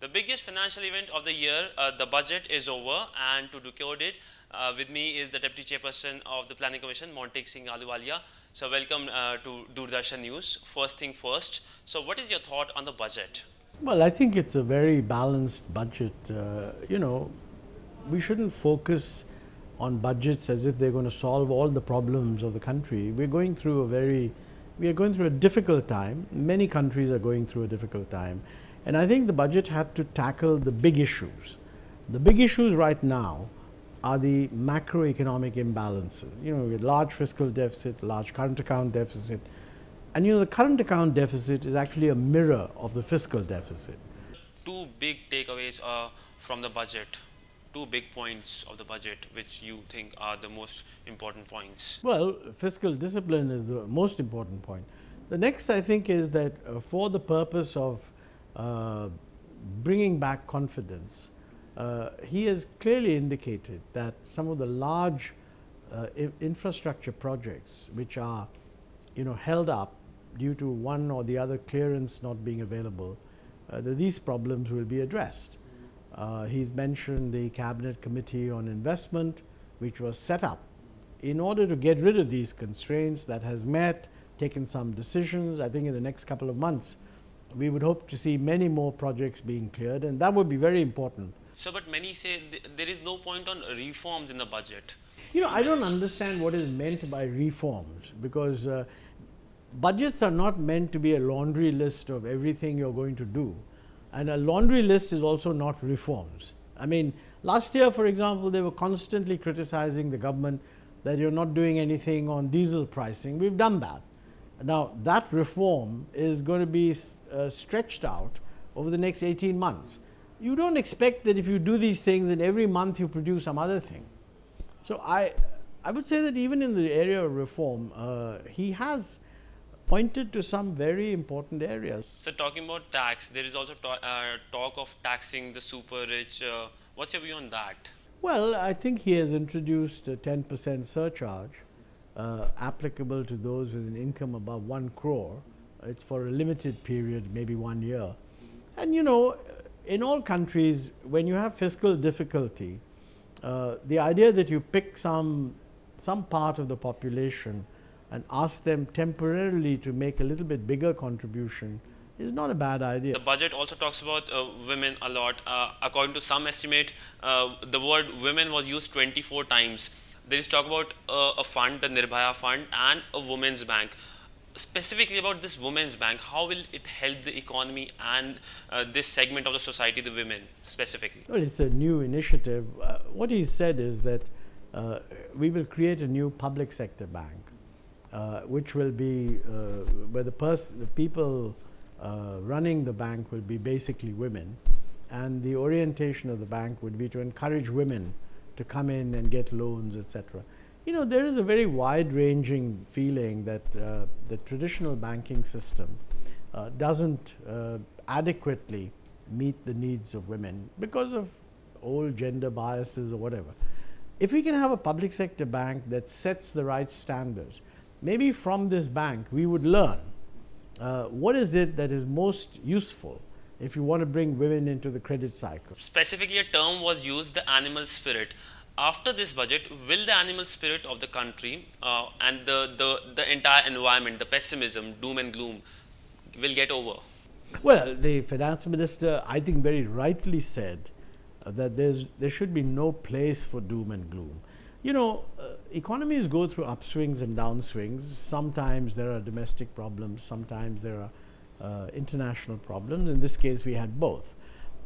The biggest financial event of the year, the budget, is over, and to decode it, with me is the Deputy Chairperson of the Planning Commission, Montek Singh Ahluwalia. So welcome to Doordarshan News. First thing first, so what is your thought on the budget? Well, I think it's a very balanced budget. We shouldn't focus on budgets as if they're going to solve all the problems of the country. We are going through a difficult time. Many countries are going through a difficult time. And I think the budget had to tackle the big issues. The big issues right now are the macroeconomic imbalances. We have large fiscal deficit, large current account deficit. And the current account deficit is actually a mirror of the fiscal deficit. Two big takeaways from the budget. Two big points of the budget which you think are the most important points? Well, fiscal discipline is the most important point. The next, I think, is that for the purpose of bringing back confidence, he has clearly indicated that some of the large infrastructure projects which are held up due to one or the other clearance not being available, that these problems will be addressed. He's mentioned the Cabinet Committee on Investment, which was set up in order to get rid of these constraints, that has met, taken some decisions. I think in the next couple of months, we would hope to see many more projects being cleared, and that would be very important. So, but many say there is no point on reforms in the budget. I don't understand what is meant by reforms, because budgets are not meant to be a laundry list of everything you're going to do. And a laundry list is also not reforms. I mean, last year, for example, they were constantly criticizing the government that you're not doing anything on diesel pricing. We've done that. Now, that reform is going to be stretched out over the next 18 months. You don't expect that if you do these things and every month you produce some other thing. So I would say that even in the area of reform, he has pointed to some very important areas. So talking about tax, there is also talk of taxing the super rich. What's your view on that? Well, I think he has introduced a 10% surcharge applicable to those with an income above 1 crore. It's for a limited period, maybe 1 year. And in all countries, when you have fiscal difficulty, the idea that you pick some part of the population and ask them temporarily to make a little bit bigger contribution is not a bad idea. The budget also talks about women a lot. According to some estimate, the word women was used 24 times. There is talk about a fund, the Nirbhaya fund, and a women's bank. Specifically about this women's bank, how will it help the economy and this segment of the society, the women specifically? Well, it's a new initiative. What he said is that we will create a new public sector bank, which will be where the people running the bank will be basically women, and the orientation of the bank would be to encourage women to come in and get loans, etc. There is a very wide-ranging feeling that the traditional banking system doesn't adequately meet the needs of women because of old gender biases or whatever. If we can have a public sector bank that sets the right standards, maybe from this bank we would learn what is it that is most useful if you want to bring women into the credit cycle. Specifically, a term was used, the animal spirit. After this budget, will the animal spirit of the country and the entire environment, the pessimism, doom and gloom, will get over? Well, the finance minister, I think, very rightly said that there should be no place for doom and gloom. Economies go through upswings and downswings. Sometimes there are domestic problems, sometimes there are international problems. In this case, we had both.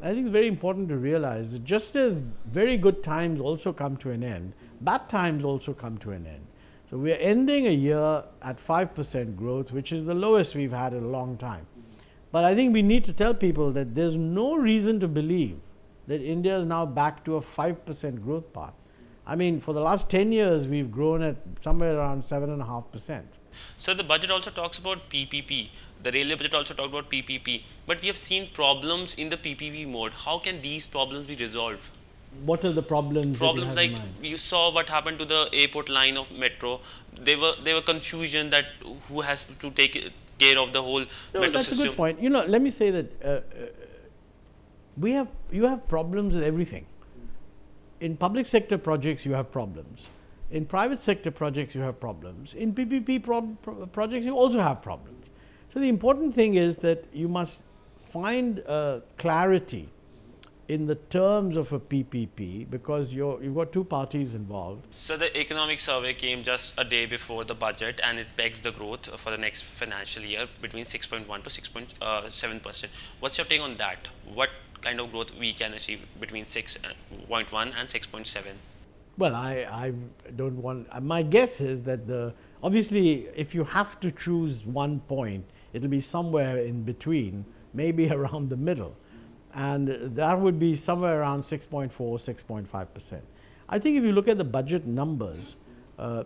I think it's very important to realize that just as very good times also come to an end, bad times also come to an end. So we are ending a year at 5% growth, which is the lowest we've had in a long time. But I think we need to tell people that there's no reason to believe that India is now back to a 5% growth path. I mean, for the last 10 years, we've grown at somewhere around 7.5%. So the budget also talks about PPP. The railway budget also talked about PPP. But we have seen problems in the PPP mode. How can these problems be resolved? What are the problems? Problems like you saw what happened to the airport line of metro. There were confusion that who has to take care of the whole metro system. That's a good point. Let me say that you have problems with everything. In public sector projects, you have problems. In private sector projects, you have problems. In PPP projects, you also have problems. So the important thing is that you must find clarity in the terms of a PPP, because you've got two parties involved. So the economic survey came just a day before the budget, and it pegs the growth for the next financial year between 6.1 to 6.7%. What's your take on that? What kind of growth we can achieve between 6.1 and 6.7? Well, I don't want, my guess is that obviously if you have to choose one point, it'll be somewhere in between, maybe around the middle. And that would be somewhere around 6.4, 6.5%. I think if you look at the budget numbers,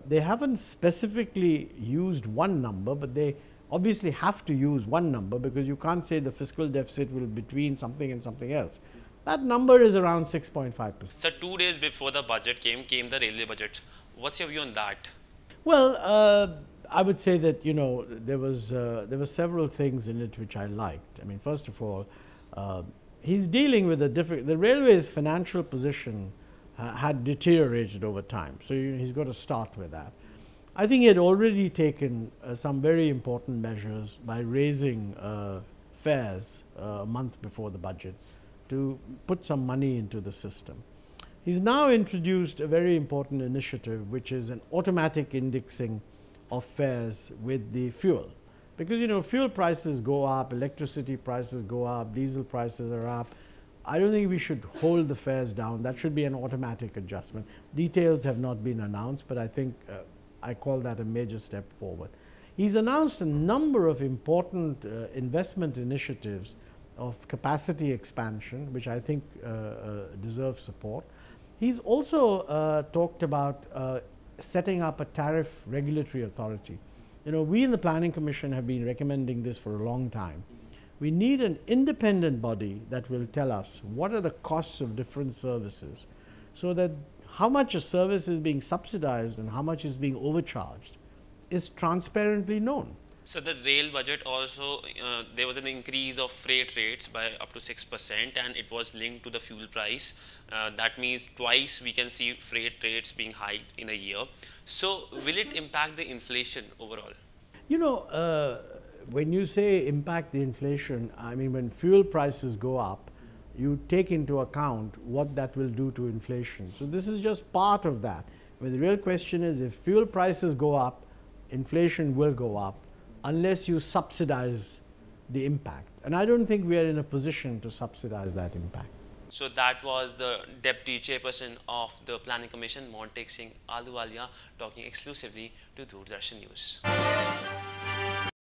they haven't specifically used one number, but they obviously have to use one number, because you can't say the fiscal deficit will be between something and something else. That number is around 6.5%. So 2 days before the budget came the railway budget. What's your view on that? Well, I would say that there were several things in it which I liked. I mean, first of all, he's dealing with the railway's financial position had deteriorated over time. So he's got to start with that. I think he had already taken some very important measures by raising fares a month before the budget to put some money into the system. He's now introduced a very important initiative, which is an automatic indexing of fares with the fuel. Because fuel prices go up, electricity prices go up, diesel prices are up. I don't think we should hold the fares down. That should be an automatic adjustment. Details have not been announced, but I think I call that a major step forward. He's announced a number of important investment initiatives of capacity expansion, which I think deserves support. He's also talked about setting up a tariff regulatory authority. We in the Planning Commission have been recommending this for a long time. We need an independent body that will tell us what are the costs of different services, so that how much a service is being subsidized and how much is being overcharged is transparently known. So the rail budget also, there was an increase of freight rates by up to 6%, and it was linked to the fuel price. That means twice we can see freight rates being hiked in a year. So will it impact the inflation overall? When you say impact the inflation, I mean, when fuel prices go up, you take into account what that will do to inflation. So this is just part of that. I mean, the real question is, if fuel prices go up, inflation will go up, unless you subsidize the impact. And I don't think we are in a position to subsidize that impact. So that was the Deputy Chairperson of the Planning Commission, Montek Singh Ahluwalia, talking exclusively to Doordarshan News.